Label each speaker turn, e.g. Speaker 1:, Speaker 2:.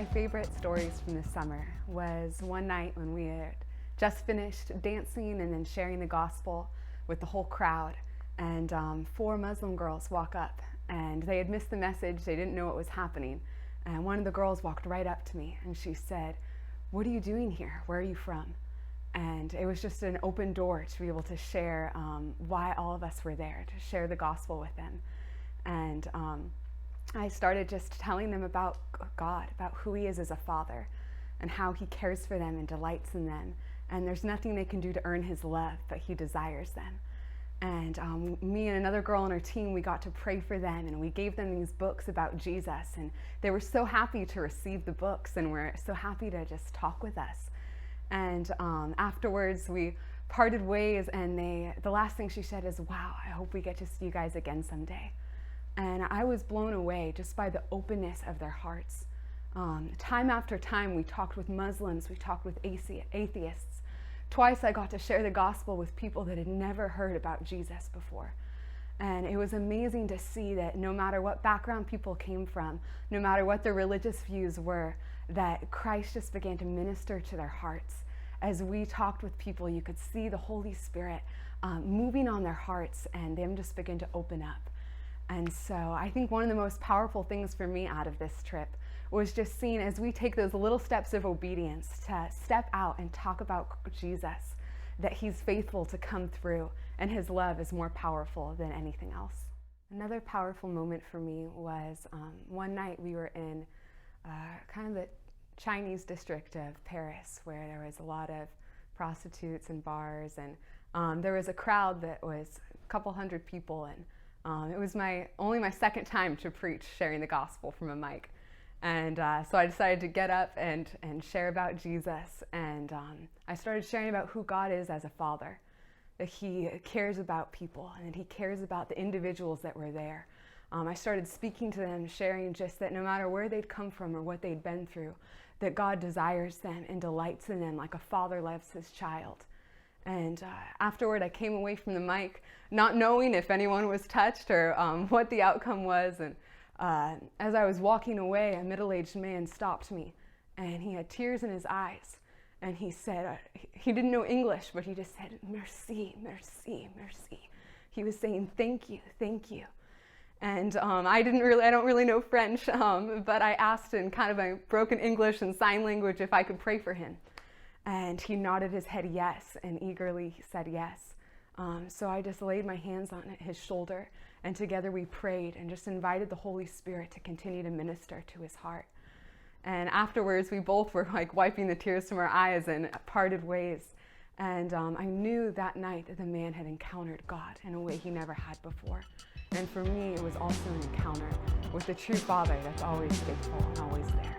Speaker 1: my favorite stories from this summer was one night when we had just finished dancing and then sharing the gospel with the whole crowd, and 4 Muslim girls walk up, and they had missed the message. They didn't know what was happening, and one of the girls walked right up to me and she said, "What are you doing here? Where are you from?" And it was just an open door to be able to share why all of us were there, to share the gospel with them. And I started just telling them about God, about who He is as a father, and how He cares for them and delights in them. And there's nothing they can do to earn His love, but He desires them. And me and another girl on our team, we got to pray for them, and we gave them these books about Jesus. And they were so happy to receive the books, and were so happy to just talk with us. And afterwards, we parted ways, and the last thing she said is, "Wow, I hope we get to see you guys again someday." And I was blown away just by the openness of their hearts. Time after time, we talked with Muslims, we talked with atheists. Twice I got to share the gospel with people that had never heard about Jesus before. And it was amazing to see that no matter what background people came from, no matter what their religious views were, that Christ just began to minister to their hearts. As we talked with people, you could see the Holy Spirit moving on their hearts, and them just begin to open up. And so I think one of the most powerful things for me out of this trip was just seeing, as we take those little steps of obedience to step out and talk about Jesus, that He's faithful to come through, and His love is more powerful than anything else. Another powerful moment for me was one night we were in kind of the Chinese district of Paris, where there was a lot of prostitutes and bars, and there was a crowd that was a couple hundred people, and it was only my second time to preach sharing the gospel from a mic. And so I decided to get up and share about Jesus. And I started sharing about who God is as a father, that He cares about people and that He cares about the individuals that were there. I started speaking to them, sharing just that no matter where they'd come from or what they'd been through, that God desires them and delights in them like a father loves his child. And afterward, I came away from the mic not knowing if anyone was touched or what the outcome was. And as I was walking away, a middle-aged man stopped me, and he had tears in his eyes. And he said, he didn't know English, but he just said, "Merci, merci, merci." He was saying, "Thank you, thank you." And I don't really know French, but I asked in kind of a broken English and sign language if I could pray for him. And he nodded his head yes, and eagerly said yes. So I just laid my hands on his shoulder, and together we prayed and just invited the Holy Spirit to continue to minister to his heart. And afterwards, we both were like wiping the tears from our eyes and parted ways. And I knew that night that the man had encountered God in a way he never had before. And for me, it was also an encounter with the true Father that's always faithful and always there.